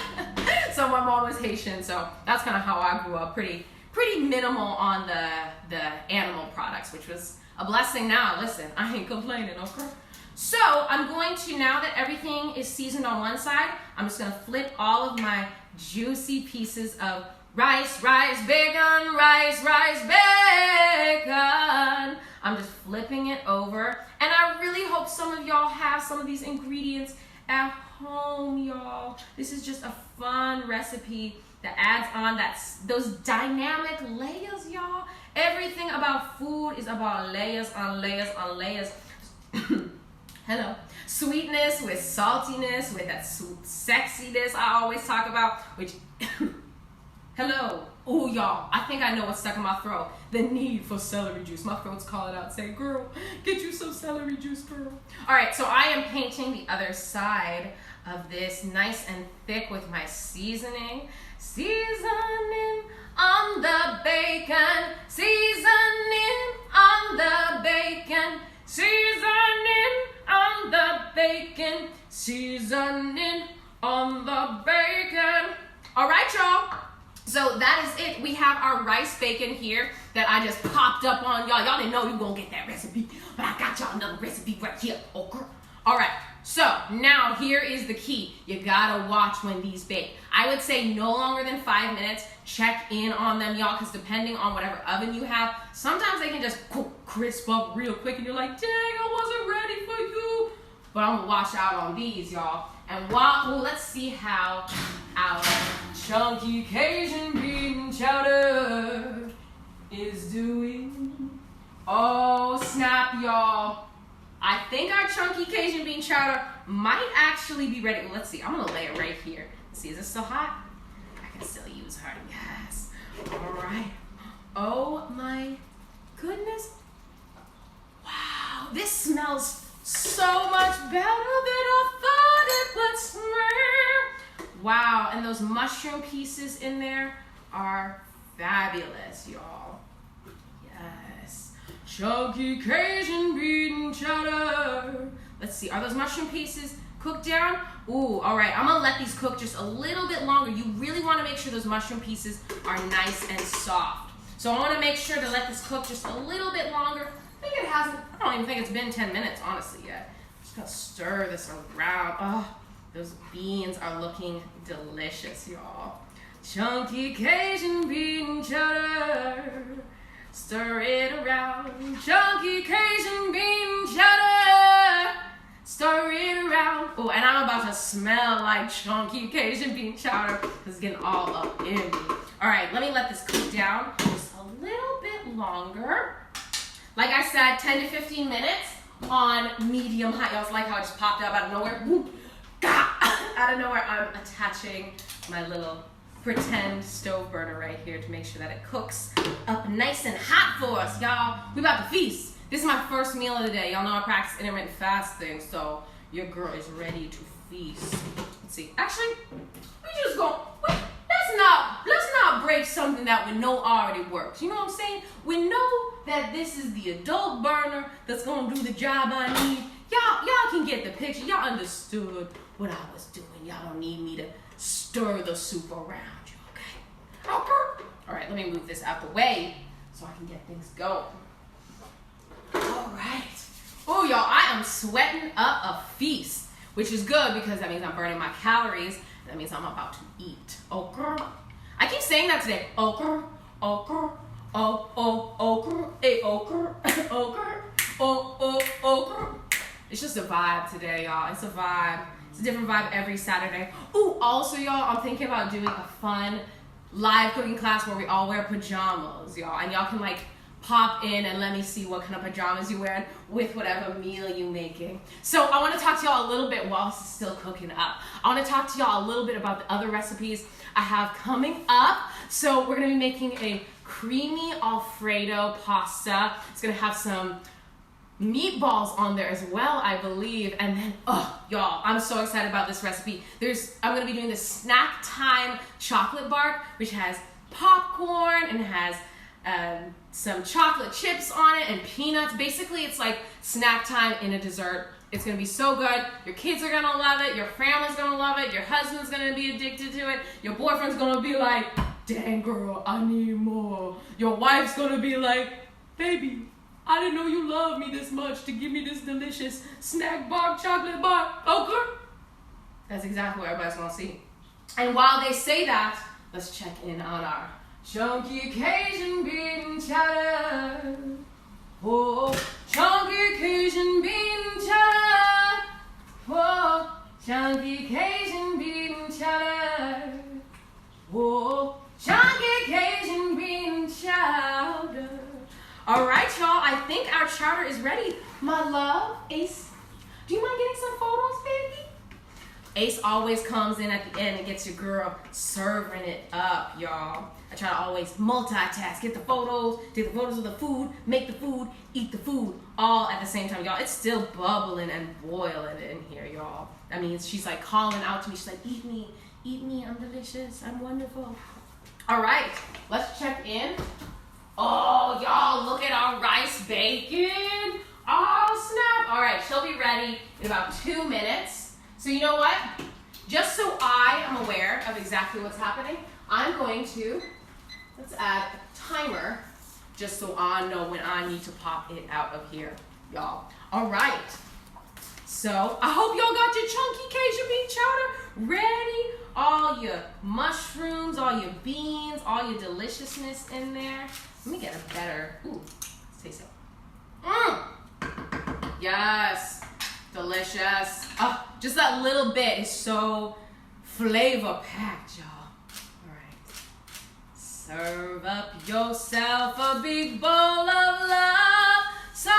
So my mom was Haitian, so that's kind of how I grew up. Pretty minimal on the animal products, which was a blessing now. Listen, I ain't complaining, okay? So I'm going to, now that everything is seasoned on one side, I'm just gonna flip all of my juicy pieces of rice, bacon. I'm just flipping it over. And I really hope some of y'all have some of these ingredients at home, y'all. This is just a fun recipe that adds on those dynamic layers, y'all. Everything about food is about layers on layers on layers. Hello. Sweetness with saltiness, with that sexiness I always talk about, which, hello. Oh, y'all, I think I know what's stuck in my throat. The need for celery juice. My throat's calling out saying, girl, get you some celery juice, girl. All right, so I am painting the other side of this nice and thick with my seasoning. Seasoning on the bacon. Seasoning on the bacon. Seasoning on the bacon. Seasoning on the bacon. All right, y'all. So that is it. We have our rice bacon here that I just popped up on y'all. Y'all didn't know you gonna get that recipe, but I got y'all another recipe right here. Okay. All right. So now here is the key. You gotta watch when these bake. I would say no longer than 5 minutes. Check in on them, y'all, because depending on whatever oven you have, sometimes they can just crisp up real quick and you're like, dang, I wasn't ready for you. But I'm gonna watch out on these, y'all. And let's see how our chunky Cajun bean chowder is doing. Oh, snap, y'all. I think our chunky Cajun bean chowder might actually be ready. Well, let's see. I'm going to lay it right here. Let's see, is it still hot? I can still use her. Yes. All right. Oh, my goodness. Wow. This smells so much better than I thought it would smell. Wow. And those mushroom pieces in there are Fabulous, y'all. Yes. Chunky Cajun bean chowder. Let's see, are those mushroom pieces cooked down? Ooh, all right, I'm gonna let these cook just a little bit longer. You really wanna make sure those mushroom pieces are nice and soft. So I wanna make sure to let this cook just a little bit longer. I think it hasn't, I don't even think it's been 10 minutes, honestly, yet. Just gonna stir this around. Oh, those beans are looking delicious, y'all. Chunky Cajun bean chowder. Stir it around. Chunky Cajun bean chowder. Stir it around. Oh, and I'm about to smell like chunky Cajun bean chowder. This is getting all up in me. All right, let me let this cook down just a little bit longer. Like I said, 10 to 15 minutes on medium high. Y'all like how it just popped up out of nowhere? Whoop, gah, out of nowhere. I'm attaching my little pretend stove burner right here to make sure that it cooks up nice and hot for us, y'all. We about to feast. This is my first meal of the day. Y'all know I practice intermittent fasting, so your girl is ready to feast. Let's see. Actually, we just go. Wait, let's not break something that we know already works. You know what I'm saying? We know that this is the adult burner that's gonna do the job I need. Y'all can get the picture. Y'all understood what I was doing. Y'all don't need me to stir the soup around you, okay? Okay. All right, let me move this out the way so I can get things going. All right. Oh, y'all, I am sweating up a feast, which is good because that means I'm burning my calories. That means I'm about to eat. Okay. I keep saying that today. Okay. Okay. Okay. Hey, okay. Okay. Okay. It's just a vibe today, y'all. It's a vibe. It's a different vibe every Saturday. Ooh, also, y'all, I'm thinking about doing a fun live cooking class where we all wear pajamas, y'all. And y'all can, like, pop in and let me see what kind of pajamas you're wearing with whatever meal you're making. So I want to talk to y'all a little bit while this is still cooking up. I want to talk to y'all a little bit about the other recipes I have coming up. So we're going to be making a creamy Alfredo pasta. It's going to have some meatballs on there as well, I believe. And then, oh, y'all, I'm so excited about this recipe. I'm going to be doing the snack time chocolate bar, which has popcorn and has some chocolate chips on it and peanuts. Basically, it's like snack time in a dessert. It's gonna be so good. Your kids are gonna love it. Your family's gonna love it. Your husband's gonna be addicted to it. Your boyfriend's gonna be like, dang girl, I need more. Your wife's gonna be like, baby, I didn't know you loved me this much to give me this delicious snack bar, chocolate bar. Okay? That's exactly what everybody's gonna see. And while they say that, let's check in on our chunky Cajun bean chowder. Oh, chunky Cajun bean chowder. Oh, chunky Cajun bean chowder. Oh, chunky Cajun bean chowder. All right, y'all, I think our chowder is ready. My love, Ace, do you mind getting some photos, baby? Ace always comes in at the end and gets your girl serving it up, y'all. I try to always multitask, get the photos, take the photos of the food, make the food, eat the food, all at the same time, y'all. It's still bubbling and boiling in here, y'all. That means she's like calling out to me. She's like, eat me, I'm delicious, I'm wonderful. All right, let's check in. Oh, y'all, look at our rice bacon. Oh, snap. All right, she'll be ready in about 2 minutes. So you know what? Just so I am aware of exactly what's happening, I'm going to, let's add a timer just so I know when I need to pop it out of here, y'all. All right. So I hope y'all got your chunky Cajun bean chowder ready. All your mushrooms, all your beans, all your deliciousness in there. Let me get a better, ooh, let's taste it. Yes. Delicious. Oh, just that little bit is so flavor packed, y'all. All right. Serve up yourself a big bowl of love. Serve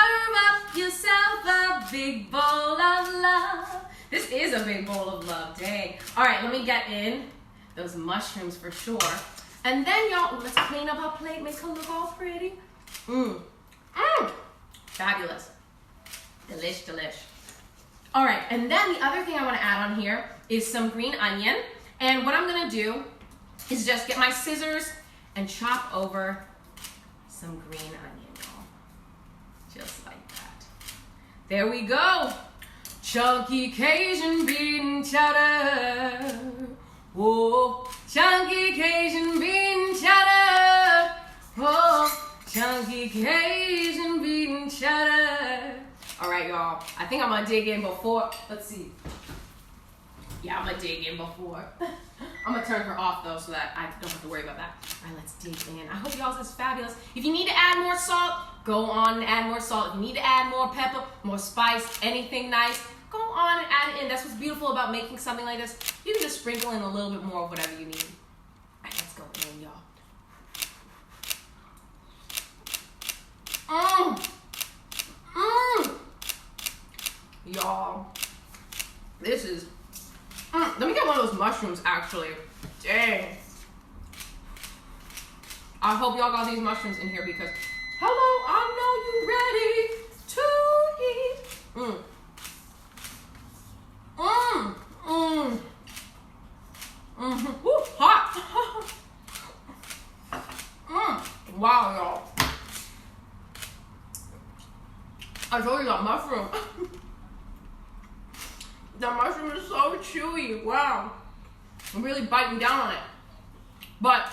up yourself a big bowl of love. This is a big bowl of love, dang. All right, let me get in those mushrooms for sure. And then, y'all, let's clean up our plate, make her look all pretty. Fabulous. Delish, delish. All right, and then the other thing I want to add on here is some green onion. And what I'm going to do is just get my scissors and chop over some green onion, y'all. Just like that. There we go. Chunky Cajun bean chowder. Oh, chunky Cajun bean chowder. Oh, chunky Cajun bean chowder. All right, y'all. I think I'm gonna dig in before. Let's see. Yeah, I'm gonna dig in before. I'm gonna turn her off though so that I don't have to worry about that. All right, let's dig in. I hope y'all's is fabulous. If you need to add more salt, go on and add more salt. If you need to add more pepper, more spice, anything nice, go on and add it in. That's what's beautiful about making something like this. You can just sprinkle in a little bit more of whatever you need. All right, let's go in, y'all. Y'all, this is, let me get one of those mushrooms actually. Dang. I hope y'all got these mushrooms in here because, hello, I know you ready to eat. Woo, hot. Wow, y'all. I told you that mushroom. The mushroom is so chewy. Wow. I'm really biting down on it. But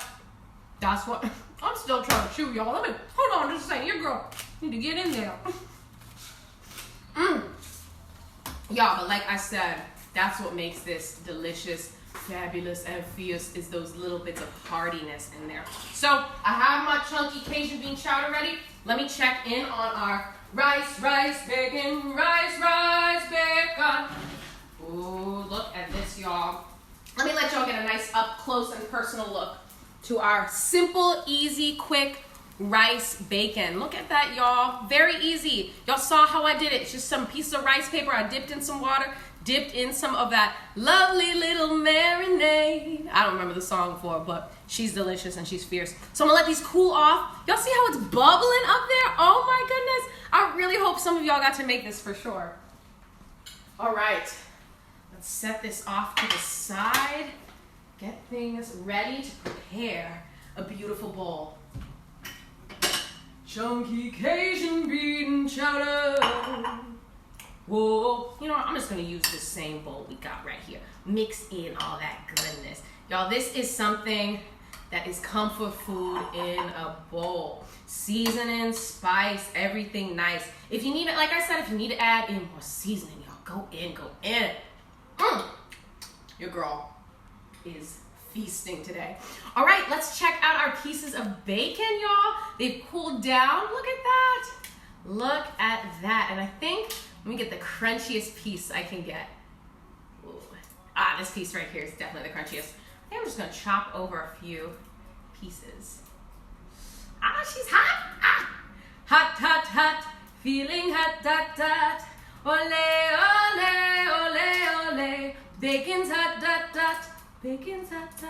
that's what I'm still trying to chew, y'all. Hold on just a second. Your girl need to get in there. Y'all, but like I said, that's what makes this delicious, fabulous, and fierce is those little bits of heartiness in there. So I have my chunky Cajun bean chowder ready. Let me check in on our rice, bacon, rice, bacon. Ooh, look at this, y'all. Let me let y'all get a nice up close and personal look to our simple, easy, quick rice bacon. Look at that, y'all. Very easy. Y'all saw how I did it. It's just some piece of rice paper. I dipped in some water, dipped in some of that lovely little marinade. I don't remember the song for it, but she's delicious and she's fierce. So I'm gonna let these cool off. Y'all see how it's bubbling up there? Oh my goodness. I really hope some of y'all got to make this for sure. All right. Let's set this off to the side. Get things ready to prepare a beautiful bowl. Chunky Cajun bean chowder. Whoa. You know what? I'm just going to use the same bowl we got right here. Mix in all that goodness. Y'all, this is something that is comfort food in a bowl. Seasoning, spice, everything nice. If you need it, like I said, if you need to add in more seasoning, y'all, go in. Your girl is feasting today. All right, let's check out our pieces of bacon, y'all. They've cooled down. Look at that. Look at that. And I think, let me get the crunchiest piece I can get. Ooh. This piece right here is definitely the crunchiest. I think I'm just gonna chop over a few pieces. She's hot. Hot. Feeling hot. Ole. Bacon's hot. Bacon's hot.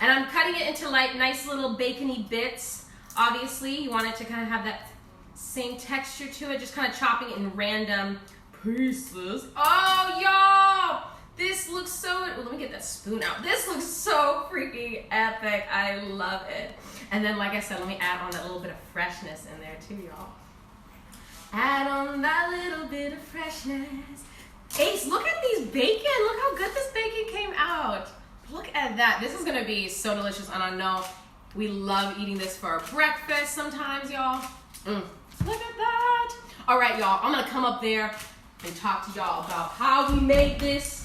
And I'm cutting it into like nice little bacony bits. Obviously, you want it to kind of have that same texture to it. Just kind of chopping it in random pieces. Oh, y'all! This looks so, let me get that spoon out. This looks so freaking epic. I love it. And then, like I said, let me add on that little bit of freshness in there too, y'all. Add on that little bit of freshness. Ace, look at these bacon. Look how good this bacon came out. Look at that. This is gonna be so delicious, and I know we love eating this for breakfast sometimes, y'all. Look at that. All right, y'all, I'm gonna come up there and talk to y'all about how we made this.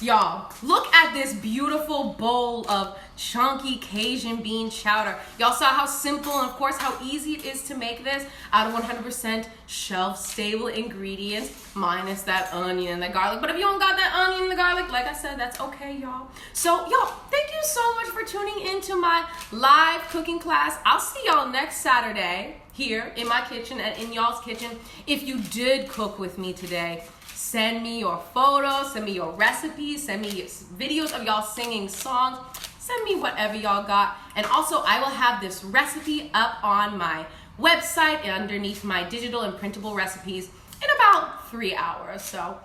Y'all, look at this beautiful bowl of chunky Cajun bean chowder. Y'all saw how simple and of course how easy it is to make this out of 100% shelf-stable ingredients, minus that onion and the garlic. But if you don't got that onion and the garlic, like I said, that's okay, y'all. So, y'all, thank you so much for tuning into my live cooking class. I'll see y'all next Saturday here in my kitchen and in y'all's kitchen. If you did cook with me today, send me your photos, send me your recipes, send me videos of y'all singing songs, send me whatever y'all got. And also, I will have this recipe up on my website and underneath my digital and printable recipes in about 3 hours. So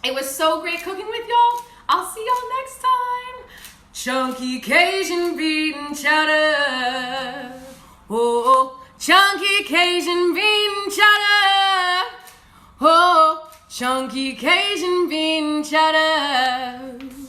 it was so great cooking with y'all. I'll see y'all next time. chunky Cajun bean chowder. Oh, chunky Cajun bean chowder. Oh, chunky Cajun bean chowder.